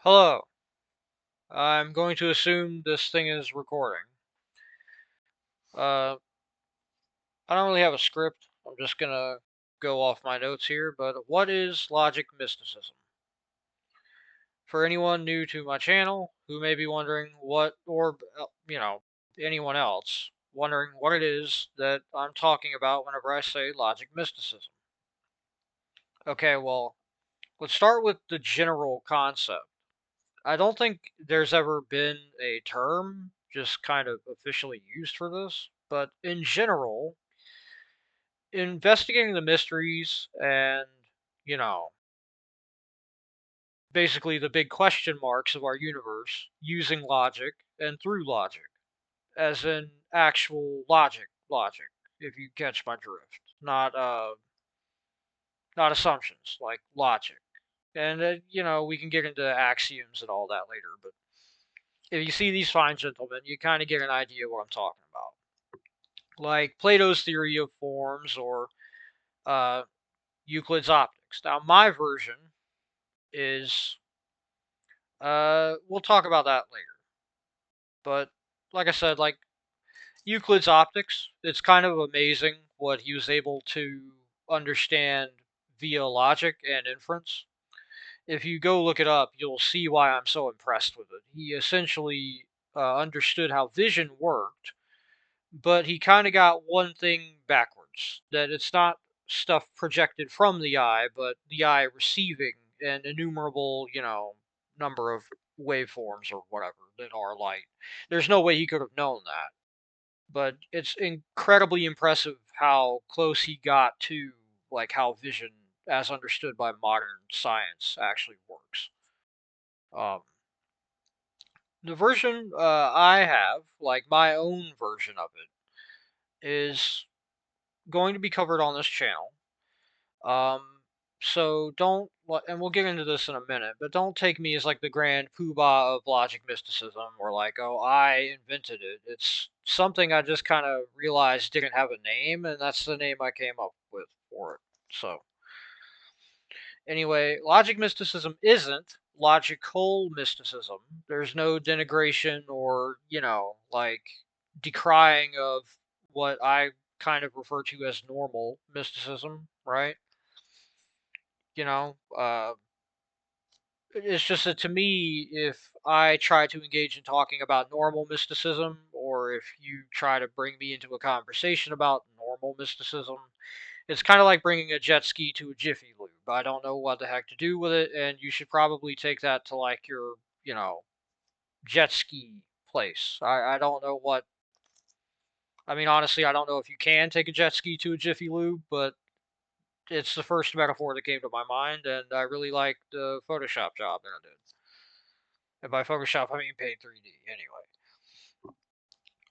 Hello. I'm going to assume this thing is recording. Uh, I don't really have a script. I'm just gonna go off my notes here, but what is logic mysticism? For anyone new to my channel who may be wondering or anyone else wondering what it is that I'm talking about whenever I say logic mysticism. Okay, well, let's start with the general concept. I don't think there's ever been a term just kind of officially used for this, but in general, investigating the mysteries and, you know, basically the big question marks of our universe using logic and through logic, as in actual logic, if you catch my drift. Not assumptions, like logic. And we can get into axioms and all that later, but if you see these fine gentlemen, you kind of get an idea what I'm talking about. Like Plato's theory of forms or uh, Euclid's optics. Now, my version is, we'll talk about that later. But like I said, like Euclid's optics, it's kind of amazing what he was able to understand via logic and inference. If you go look it up, you'll see why I'm so impressed with it. He essentially understood how vision worked, but he kind of got one thing backwards, that it's not stuff projected from the eye, but the eye receiving an innumerable, number of waveforms or whatever that are light. There's no way he could have known that, but it's incredibly impressive how close he got to like how vision as understood by modern science actually works. um, the version I have, like my own version of it, is going to be covered on this channel. Um, so and we'll get into this in a minute, but don't take me as like the grand poobah of logic mysticism or like, oh, I invented it. It's something I just kind of realized didn't have a name, and that's the name I came up with for it. So, anyway, logic mysticism isn't logical mysticism. There's no denigration or, like decrying of what I kind of refer to as normal mysticism, right? You know, it's just that to me, if I try to engage in talking about normal mysticism, or if you try to bring me into a conversation about normal mysticism, it's kind of like bringing a jet ski to a Jiffy Lube. I don't know what the heck to do with it, and you should probably take that to like your, jet ski place. I don't know what. I mean, honestly, I don't know if you can take a jet ski to a Jiffy Lube, but it's the first metaphor that came to my mind, and I really liked the Photoshop job that I did. And by Photoshop, I mean Paint 3D. Anyway,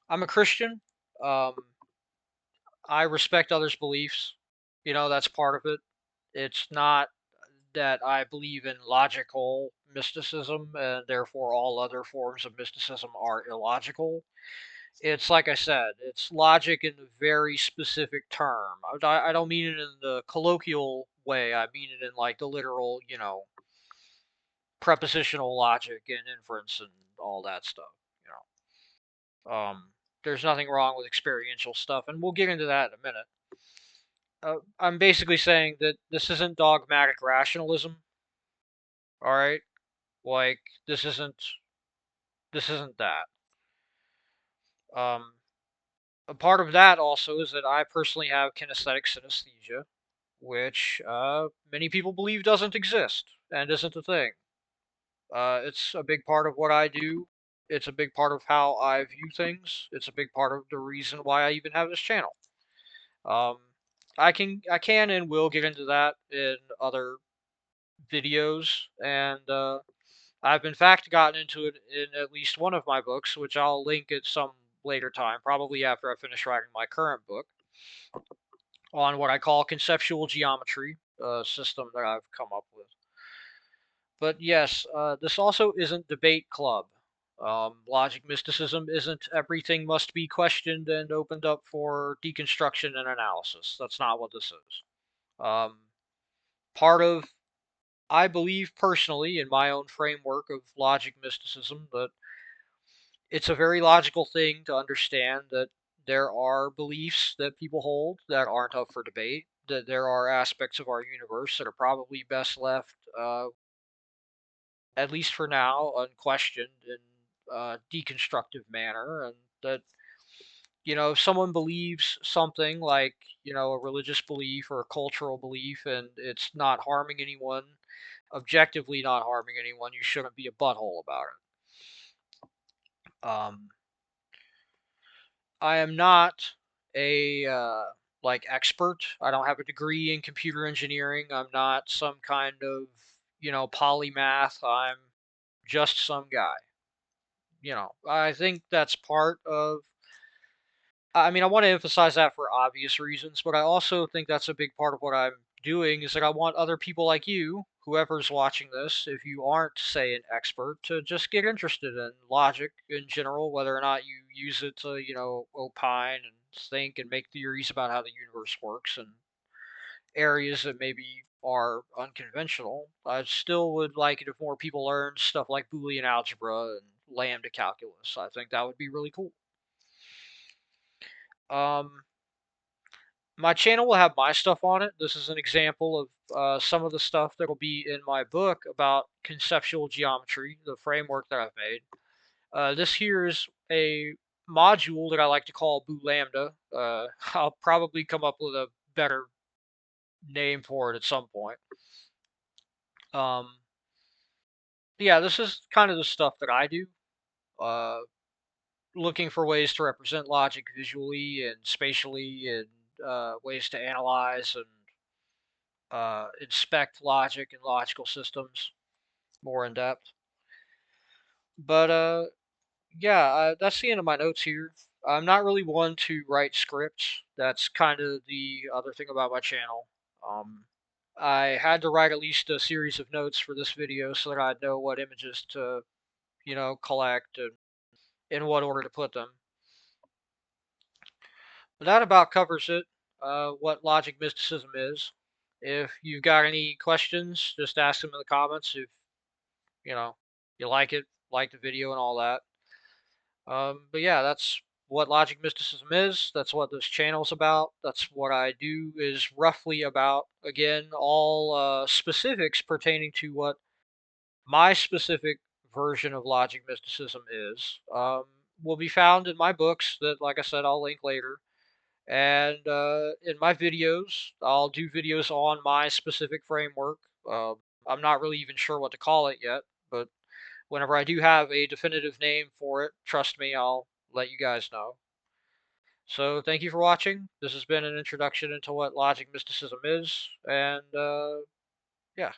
I'm a Christian. Um, I respect others' beliefs. That's part of it. It's not that I believe in logical mysticism, and therefore all other forms of mysticism are illogical. It's like I said, it's logic in a very specific term. I don't mean it in the colloquial way. I mean it in like the literal, prepositional logic and inference and all that stuff. You there's nothing wrong with experiential stuff, and we'll get into that in a minute. I'm basically saying that this isn't dogmatic rationalism. All right, like this isn't that. Um, a part of that also is that I personally have kinesthetic synesthesia, which many people believe doesn't exist and isn't a thing. It's a big part of what I do. It's a big part of how I view things. It's a big part of the reason why I even have this channel. Um, I can and will get into that in other videos, and I've in fact gotten into it in at least one of my books, which I'll link at some later time, probably after I finish writing my current book on what I call conceptual geometry, a system that I've come up with. But yes, this also isn't debate club. Logic mysticism isn't everything must be questioned and opened up for deconstruction and analysis. That's not what this is. Um, part of I believe personally in my own framework of logic mysticism that it's a very logical thing to understand that there are beliefs that people hold that aren't up for debate, that there are aspects of our universe that are probably best left, at least for now, unquestioned in a deconstructive manner, and that if someone believes something like a religious belief or a cultural belief and it's not harming anyone, objectively not harming anyone, you shouldn't be a butthole about it. I am not a like expert. I don't have a degree in computer engineering. I'm not some kind of polymath. I'm just some guy. I think that's part of I mean, I want to emphasize that for obvious reasons, but I also think that's a big part of what I'm doing is that I want other people like you, whoever's watching this, if you aren't, say, an expert, to just get interested in logic in general, whether or not you use it to, opine and think and make theories about how the universe works and areas that maybe are unconventional. I still would like it if more people learned stuff like Boolean algebra and lambda calculus. I think that would be really cool. Um, My channel will have my stuff on it. This is an example of some of the stuff that will be in my book about conceptual geometry, the framework that I've made. This here is a module that I like to call Boo Lambda. I'll probably come up with a better name for it at some point. Um, yeah, this is kind of the stuff that I do. Uh, Looking for ways to represent logic visually and spatially, and ways to analyze and inspect logic and logical systems more in depth. But yeah, that's the end of my notes here. I'm not really one to write scripts. That's kind of the other thing about my channel. Um, I had to write at least a series of notes for this video so that I'd know what images to, collect and in what order to put them. But that about covers it. What logic mysticism is. If you've got any questions, just ask them in the comments. If you know, you like it, like the video and all that. But yeah, that's what logic mysticism is. That's what this channel's about. That's what I do is roughly about. Again, all specifics pertaining to what my specific version of logic mysticism is will be found in my books that, like I said, I'll link later. And in my videos, I'll do videos on my specific framework. I'm not really even sure what to call it yet, but whenever I do have a definitive name for it, trust me, I'll let you guys know. So thank you for watching. This has been an introduction into what logic mysticism is, and yeah.